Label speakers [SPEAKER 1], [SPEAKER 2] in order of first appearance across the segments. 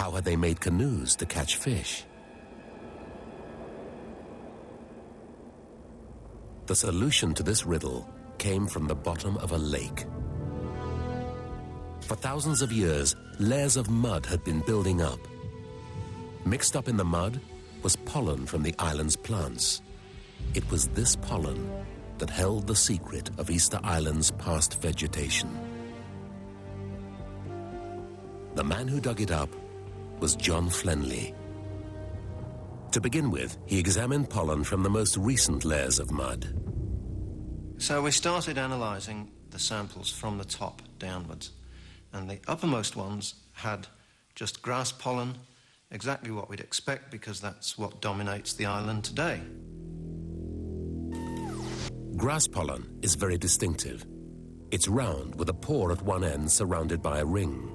[SPEAKER 1] How had they made canoes to catch fish? The solution to this riddle came from the bottom of a lake. For thousands of years, layers of mud had been building up. Mixed up in the mud was pollen from the island's plants. It was this pollen that held the secret of Easter Island's past vegetation. The man who dug it up was John Flenley. To begin with, he examined pollen from the most recent layers of mud.
[SPEAKER 2] So we started analysing the samples from the top downwards, and the uppermost ones had just grass pollen, exactly what we'd expect because that's what dominates the island today.
[SPEAKER 1] Grass pollen is very distinctive. It's round with a pore at one end surrounded by a ring.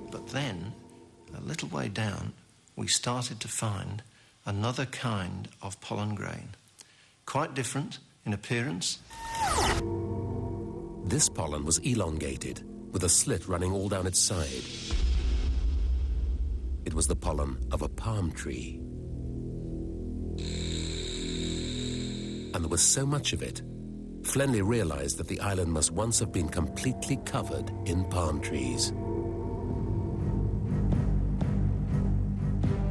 [SPEAKER 2] But then, a little way down, we started to find another kind of pollen grain, quite different in appearance.
[SPEAKER 1] This pollen was elongated, with a slit running all down its side. It was the pollen of a palm tree. And there was so much of it, Flenley realized that the island must once have been completely covered in palm trees.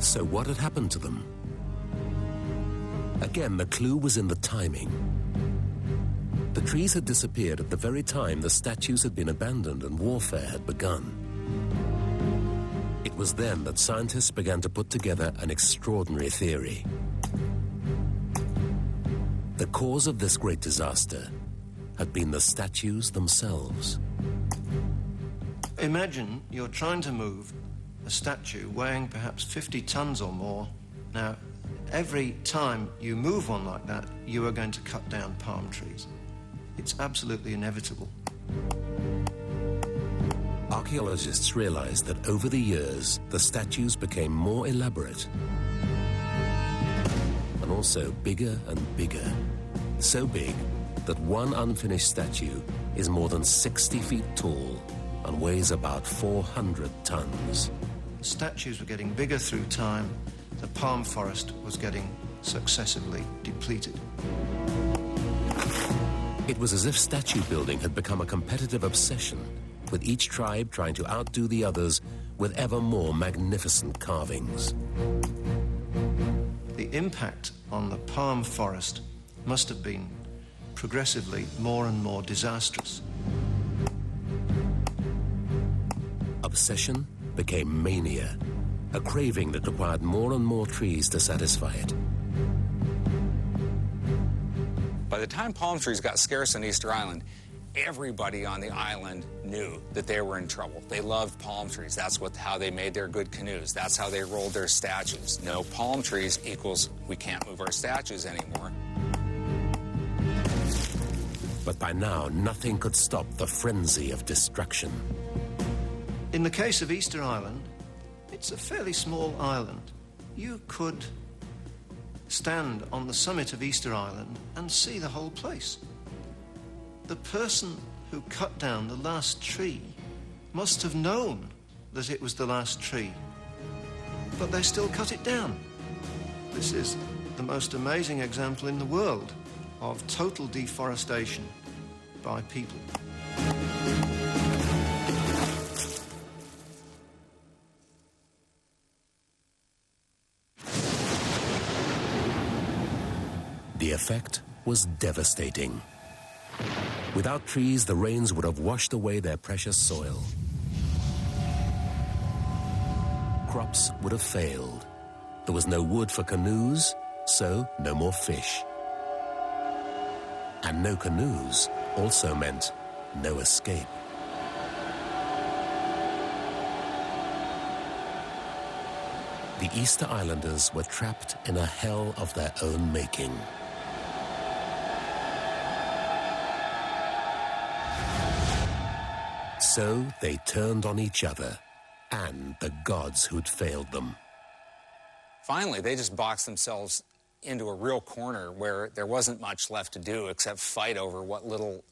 [SPEAKER 1] So what had happened to them? Again, the clue was in the timing. The trees had disappeared at the very time the statues had been abandoned and warfare had begun. It was then that scientists began to put together an extraordinary theory. The cause of this great disaster had been the statues themselves.
[SPEAKER 2] Imagine you're trying to move a statue weighing perhaps 50 tons or more. Now, every time you move one like that, you are going to cut down palm trees. It's absolutely inevitable.
[SPEAKER 1] Archaeologists realized that over the years, the statues became more elaborate and also bigger and bigger. So big that one unfinished statue is more than 60 feet tall and weighs about 400 tons.
[SPEAKER 2] The statues were getting bigger through time. The palm forest was getting successively depleted.
[SPEAKER 1] It was as if statue building had become a competitive obsession, with each tribe trying to outdo the others with ever more magnificent carvings.
[SPEAKER 2] The impact on the palm forest must have been progressively more and more disastrous.
[SPEAKER 1] Obsession became mania, a craving that required more and more trees to satisfy it.
[SPEAKER 3] By the time palm trees got scarce on Easter Island, everybody on the island knew that they were in trouble. They loved palm trees. That's how they made their good canoes. That's how they rolled their statues. No palm trees equals we can't move our statues anymore.
[SPEAKER 1] But by now, nothing could stop the frenzy of destruction.
[SPEAKER 2] In the case of Easter Island, it's a fairly small island. You could stand on the summit of Easter Island and see the whole place. The person who cut down the last tree must have known that it was the last tree, but they still cut it down. This is the most amazing example in the world of total deforestation by people.
[SPEAKER 1] The effect was devastating. Without trees, the rains would have washed away their precious soil. Crops would have failed. There was no wood for canoes, so no more fish. And no canoes also meant no escape. The Easter Islanders were trapped in a hell of their own making. So they turned on each other and the gods who'd failed them.
[SPEAKER 3] Finally, they just boxed themselves into a real corner where there wasn't much left to do except fight over what little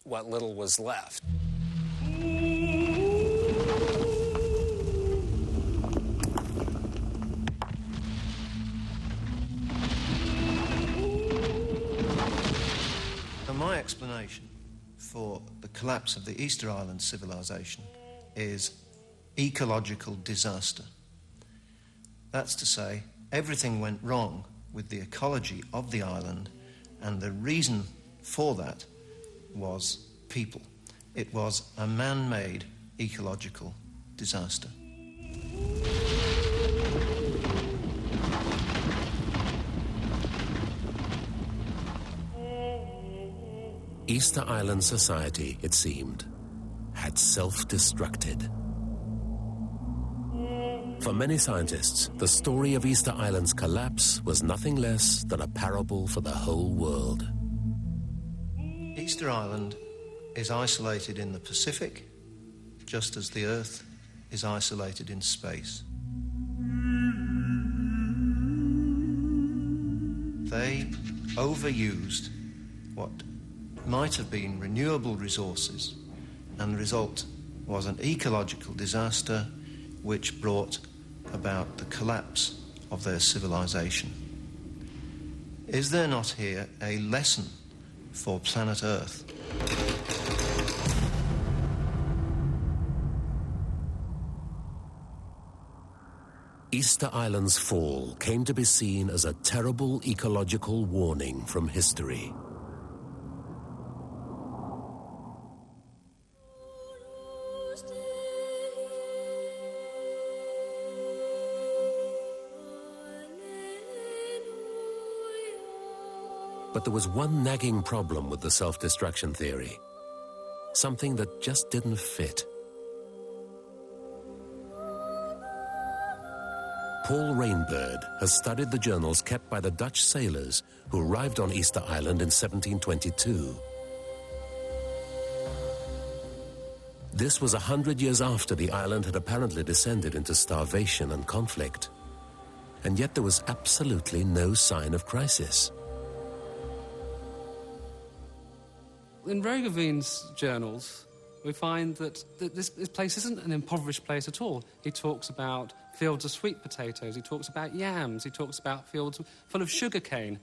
[SPEAKER 3] was left.
[SPEAKER 2] explanation for the collapse of the Easter Island civilization is ecological disaster. That's to say, everything went wrong with the ecology of the island, and the reason for that was people. It was a man-made ecological disaster.
[SPEAKER 1] Easter Island society, it seemed, had self-destructed. For many scientists, the story of Easter Island's collapse was nothing less than a parable for the whole world.
[SPEAKER 2] Easter Island is isolated in the Pacific, just as the Earth is isolated in space. They overused what might have been renewable resources, and the result was an ecological disaster which brought about the collapse of their civilization. Is there not here a lesson for planet Earth?
[SPEAKER 1] Easter Island's fall came to be seen as a terrible ecological warning from history. But there was one nagging problem with the self-destruction theory, something that just didn't fit. Paul Rainbird has studied the journals kept by the Dutch sailors who arrived on Easter Island in 1722. This was 100 years after the island had apparently descended into starvation and conflict. And yet there was absolutely no sign of crisis.
[SPEAKER 4] In Roggeveen's journals, we find that this place isn't an impoverished place at all. He talks about fields of sweet potatoes, he talks about yams, he talks about fields full of sugarcane.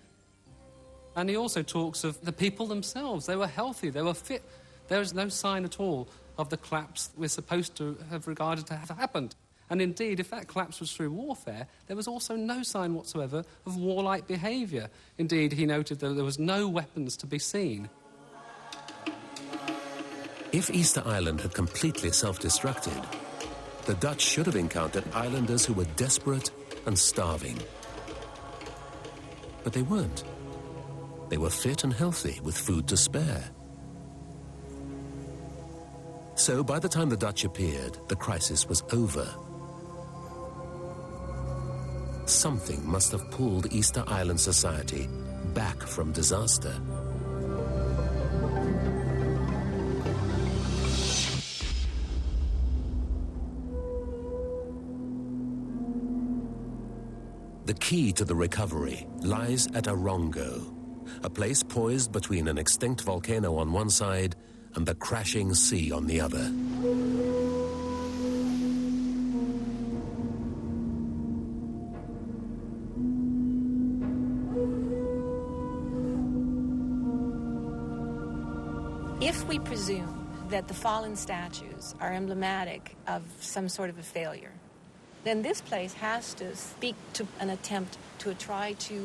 [SPEAKER 4] And he also talks of the people themselves. They were healthy, they were fit. There is no sign at all of the collapse we're supposed to have regarded to have happened. And indeed, if that collapse was through warfare, there was also no sign whatsoever of warlike behaviour. Indeed, he noted that there was no weapons to be seen.
[SPEAKER 1] If Easter Island had completely self-destructed, the Dutch should have encountered islanders who were desperate and starving. But they weren't. They were fit and healthy, with food to spare. So by the time the Dutch appeared, the crisis was over. Something must have pulled Easter Island society back from disaster. The key to the recovery lies at Arongo, a place poised between an extinct volcano on one side and the crashing sea on the other.
[SPEAKER 5] If we presume that the fallen statues are emblematic of some sort of a failure, then this place has to speak to an attempt to try to